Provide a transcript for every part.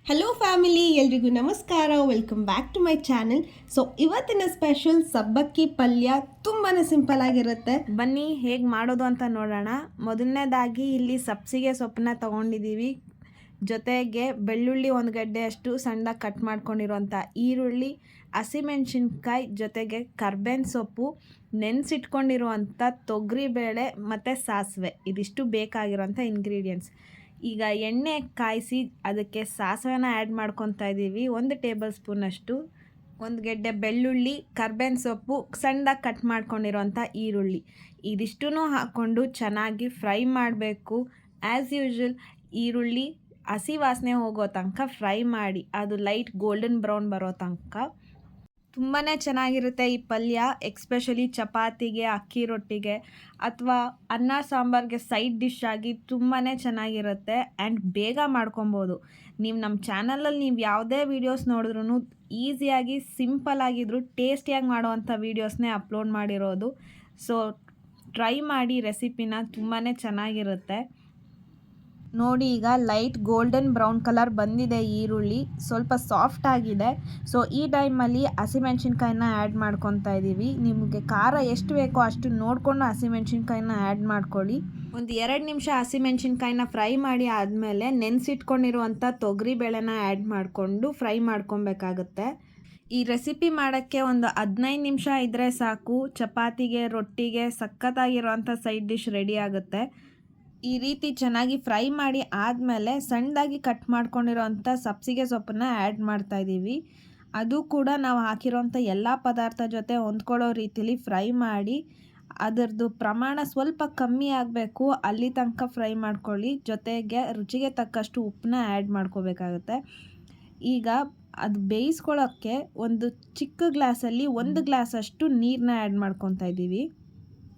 Hello family, ಎಲ್ರಿಗೂ ನಮಸ್ಕಾರ. Welcome back to my channel. So ಇವತ್ತಿನ ಸ್ಪೆಷಲ್ ಸಬ್ಬಕ್ಕಿ ಪಲ್ಯ ತುಂಬಾ ಸಿಂಪಲ್ ಆಗಿರುತ್ತೆ. ಬನ್ನಿ ಹೇಗೆ ಮಾಡೋದು ಅಂತ ನೋಡೋಣ. ಮೊದಲನೇದಾಗಿ ಇಲ್ಲಿ ಸಬ್ಸಿಗೆ ಸೊಪ್ಪನ್ನ ತೊಗೊಂಡಿದ್ದೀವಿ. ಜೊತೆಗೆ ಬೆಳ್ಳುಳ್ಳಿ 1 ಗಡ್ಡೆಯಷ್ಟು ಸಣ್ಣದಾಗಿ ಕಟ್ ಮಾಡ್ಕೊಂಡಿರೋಂಥ ಈರುಳ್ಳಿ, ಹಸಿಮೆಣಸಿನ್ಕಾಯಿ, ಜೊತೆಗೆ ಕರ್ಬೇವಿನ ಸೊಪ್ಪು, ನೆನೆಸಿಟ್ಕೊಂಡಿರುವಂಥ ತೊಗರಿಬೇಳೆ ಮತ್ತು ಸಾಸಿವೆ. ಇದಿಷ್ಟು ಬೇಕಾಗಿರೋಂಥ ಇಂಗ್ರೀಡಿಯೆಂಟ್ಸ್. ಈಗ ಎಣ್ಣೆ ಕಾಯಿಸಿ ಅದಕ್ಕೆ ಸಾಸಿವೆನ ಆ್ಯಡ್ ಮಾಡ್ಕೊತಾ ಇದ್ದೀವಿ. 1 ಟೇಬಲ್ ಸ್ಪೂನಷ್ಟು, 1 ಗೆಡ್ಡೆ ಬೆಳ್ಳುಳ್ಳಿ, ಕರ್ಬೇವಿನ ಸೊಪ್ಪು, ಸಣ್ಣದಾಗಿ ಕಟ್ ಮಾಡ್ಕೊಂಡಿರೋಂಥ ಈರುಳ್ಳಿ, ಇದಿಷ್ಟೂ ಹಾಕ್ಕೊಂಡು ಚೆನ್ನಾಗಿ ಫ್ರೈ ಮಾಡಬೇಕು. ಆ್ಯಸ್ ಯೂಶ್ವಲ್ ಈರುಳ್ಳಿ ಹಸಿ ವಾಸನೆ ಹೋಗೋ ತನಕ ಫ್ರೈ ಮಾಡಿ, ಅದು ಲೈಟ್ ಗೋಲ್ಡನ್ ಬ್ರೌನ್ ಬರೋ ತನಕ. ತುಂಬಾ ಚೆನ್ನಾಗಿರುತ್ತೆ ಈ ಪಲ್ಯ. ಎಕ್ಸ್ಪೆಷಲಿ ಚಪಾತಿಗೆ, ಅಕ್ಕಿ ರೊಟ್ಟಿಗೆ ಅಥವಾ ಅನ್ನ ಸಾಂಬಾರಿಗೆ ಸೈಡ್ ಡಿಶ್ ಆಗಿ ತುಂಬಾ ಚೆನ್ನಾಗಿರುತ್ತೆ. ಆ್ಯಂಡ್ ಬೇಗ ಮಾಡ್ಕೊಬೋದು. ನೀವು ನಮ್ಮ ಚಾನಲಲ್ಲಿ ನೀವು ಯಾವುದೇ ವೀಡಿಯೋಸ್ ನೋಡಿದ್ರೂ ಈಸಿಯಾಗಿ ಸಿಂಪಲ್ಲಾಗಿದ್ರು ಟೇಸ್ಟಿಯಾಗಿ ಮಾಡೋವಂಥ ವೀಡಿಯೋಸ್ನೇ ಅಪ್ಲೋಡ್ ಮಾಡಿರೋದು. ಸೊ ಟ್ರೈ ಮಾಡಿ ರೆಸಿಪಿನ, ತುಂಬಾ ಚೆನ್ನಾಗಿರುತ್ತೆ. ನೋಡಿ, ಈಗ ಲೈಟ್ ಗೋಲ್ಡನ್ ಬ್ರೌನ್ ಕಲರ್ ಬಂದಿದೆ ಈರುಳ್ಳಿ, ಸ್ವಲ್ಪ ಸಾಫ್ಟ್ ಆಗಿದೆ. ಸೊ ಈ ಟೈಮಲ್ಲಿ ಹಸಿಮೆಣ್ಸಿನ್ಕಾಯಿನ ಆ್ಯಡ್ ಮಾಡ್ಕೊತಾ ಇದ್ದೀವಿ. ನಿಮಗೆ ಖಾರ ಎಷ್ಟು ಬೇಕೋ ಅಷ್ಟು ನೋಡಿಕೊಂಡು ಹಸಿಮೆಣ್ಸಿನ್ಕಾಯಿನ ಆ್ಯಡ್ ಮಾಡ್ಕೊಳ್ಳಿ. ಒಂದು 2 ನಿಮಿಷ ಹಸಿಮೆಣ್ಸಿನ್ಕಾಯಿನ ಫ್ರೈ ಮಾಡಿ ಆದಮೇಲೆ ನೆನೆಸಿಟ್ಕೊಂಡಿರುವಂಥ ತೊಗರಿಬೇಳೆನ ಆ್ಯಡ್ ಮಾಡಿಕೊಂಡು ಫ್ರೈ ಮಾಡ್ಕೊಬೇಕಾಗುತ್ತೆ. ಈ ರೆಸಿಪಿ ಮಾಡೋಕ್ಕೆ ಒಂದು 15 ನಿಮಿಷ ಇದ್ದರೆ ಸಾಕು. ಚಪಾತಿಗೆ, ರೊಟ್ಟಿಗೆ ಸಖತ್ತಾಗಿರೋವಂಥ ಸೈಡ್ ಡಿಶ್ ರೆಡಿ ಆಗುತ್ತೆ. ಈ ರೀತಿ ಚೆನ್ನಾಗಿ ಫ್ರೈ ಮಾಡಿ ಆದಮೇಲೆ ಸಣ್ಣದಾಗಿ ಕಟ್ ಮಾಡ್ಕೊಂಡಿರೋಂಥ ಸಬ್ಸಿಗೆ ಸೊಪ್ಪನ್ನ ಆ್ಯಡ್ ಮಾಡ್ತಾಯಿದ್ದೀವಿ. ಅದು ಕೂಡ ನಾವು ಹಾಕಿರೋಂಥ ಎಲ್ಲ ಪದಾರ್ಥ ಜೊತೆ ಹೊಂದ್ಕೊಳ್ಳೋ ರೀತಿಲಿ ಫ್ರೈ ಮಾಡಿ, ಅದರದ್ದು ಪ್ರಮಾಣ ಸ್ವಲ್ಪ ಕಮ್ಮಿ ಆಗಬೇಕು, ಅಲ್ಲಿ ತನಕ ಫ್ರೈ ಮಾಡ್ಕೊಳ್ಳಿ. ಜೊತೆಗೆ ರುಚಿಗೆ ತಕ್ಕಷ್ಟು ಉಪ್ಪನ್ನ ಆ್ಯಡ್ ಮಾಡ್ಕೋಬೇಕಾಗುತ್ತೆ. ಈಗ ಅದು ಬೇಯಿಸ್ಕೊಳ್ಳೋಕ್ಕೆ ಒಂದು ಚಿಕ್ಕ ಗ್ಲಾಸಲ್ಲಿ 1 ಗ್ಲಾಸಷ್ಟು ನೀರನ್ನ ಆ್ಯಡ್ ಮಾಡ್ಕೊತಾ ಇದ್ದೀವಿ.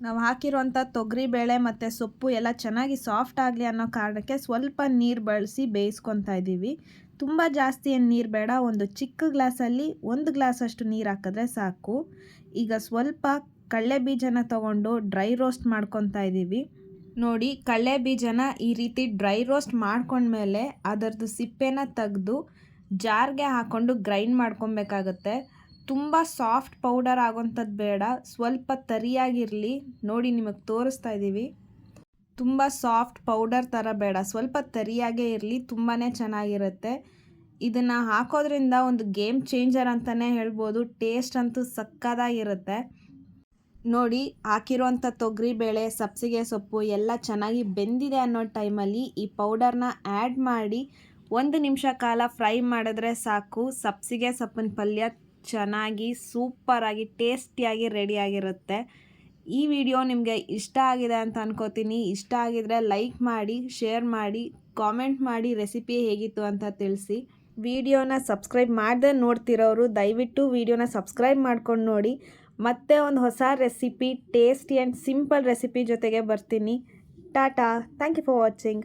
ನಾವು ಹಾಕಿರೋಂಥ ತೊಗರಿಬೇಳೆ ಮತ್ತು ಸೊಪ್ಪು ಎಲ್ಲ ಚೆನ್ನಾಗಿ ಸಾಫ್ಟ್ ಆಗಲಿ ಅನ್ನೋ ಕಾರಣಕ್ಕೆ ಸ್ವಲ್ಪ ನೀರು ಬಳಸಿ ಬೇಯಿಸ್ಕೊತಾ ಇದ್ದೀವಿ. ತುಂಬ ಜಾಸ್ತಿ ಏನು ನೀರು ಬೇಡ. ಒಂದು ಚಿಕ್ಕ ಗ್ಲಾಸಲ್ಲಿ 1 ಗ್ಲಾಸಷ್ಟು ನೀರು ಹಾಕಿದ್ರೆ ಸಾಕು. ಈಗ ಸ್ವಲ್ಪ ಕಡಲೆ ಬೀಜನ ತೊಗೊಂಡು ಡ್ರೈ ರೋಸ್ಟ್ ಮಾಡ್ಕೊತಾ ಇದ್ದೀವಿ. ನೋಡಿ, ಕಡಲೆ ಬೀಜನ ಈ ರೀತಿ ಡ್ರೈ ರೋಸ್ಟ್ ಮಾಡ್ಕೊಂಡ್ಮೇಲೆ ಅದರದ್ದು ಸಿಪ್ಪೆನ ತೆಗೆದು ಜಾರ್ಗೆ ಹಾಕ್ಕೊಂಡು ಗ್ರೈಂಡ್ ಮಾಡ್ಕೊಬೇಕಾಗತ್ತೆ. ತುಂಬ ಸಾಫ್ಟ್ ಪೌಡರ್ ಆಗೋಂಥದ್ದು ಬೇಡ, ಸ್ವಲ್ಪ ತರಿಯಾಗಿರಲಿ. ನೋಡಿ, ನಿಮಗೆ ತೋರಿಸ್ತಾ ಇದ್ದೀವಿ. ತುಂಬ ಸಾಫ್ಟ್ ಪೌಡರ್ ಥರ ಬೇಡ, ಸ್ವಲ್ಪ ತರಿಯಾಗೇ ಇರಲಿ, ತುಂಬಾ ಚೆನ್ನಾಗಿರುತ್ತೆ. ಇದನ್ನು ಹಾಕೋದ್ರಿಂದ ಒಂದು ಗೇಮ್ ಚೇಂಜರ್ ಅಂತಲೇ ಹೇಳ್ಬೋದು. ಟೇಸ್ಟ್ ಅಂತೂ ಸಕ್ಕತ್ತಾಗಿರುತ್ತೆ. ನೋಡಿ, ಹಾಕಿರೋಂಥ ತೊಗರಿಬೇಳೆ, ಸಬ್ಸಿಗೆ ಸೊಪ್ಪು ಎಲ್ಲ ಚೆನ್ನಾಗಿ ಬೆಂದಿದೆ ಅನ್ನೋ ಟೈಮಲ್ಲಿ ಈ ಪೌಡರ್ನ ಆ್ಯಡ್ ಮಾಡಿ 1 ನಿಮಿಷ ಕಾಲ ಫ್ರೈ ಮಾಡಿದ್ರೆ ಸಾಕು. ಸಬ್ಸಿಗೆ ಸೊಪ್ಪಿನ ಪಲ್ಯ ಚೆನ್ನಾಗಿ ಸೂಪರಾಗಿ ಟೇಸ್ಟಿಯಾಗಿ ರೆಡಿಯಾಗಿರುತ್ತೆ. ಈ ವಿಡಿಯೋ ನಿಮಗೆ ಇಷ್ಟ ಆಗಿದೆ ಅಂತ ಅನ್ಕೋತೀನಿ. ಇಷ್ಟ ಆಗಿದರೆ ಲೈಕ್ ಮಾಡಿ, ಶೇರ್ ಮಾಡಿ, ಕಾಮೆಂಟ್ ಮಾಡಿ ರೆಸಿಪಿ ಹೇಗಿತ್ತು ಅಂತ ತಿಳಿಸಿ. ವಿಡಿಯೋನ ಸಬ್ಸ್ಕ್ರೈಬ್ ಮಾಡದೆ ನೋಡ್ತಿರೋರು ದಯವಿಟ್ಟು ವಿಡಿಯೋನ ಸಬ್ಸ್ಕ್ರೈಬ್ ಮಾಡ್ಕೊಂಡು ನೋಡಿ. ಮತ್ತೆ ಒಂದು ಹೊಸ recipe, tasty and simple recipe ಜೊತೆಗೆ ಬರ್ತೀನಿ. Tata. Thank you for watching.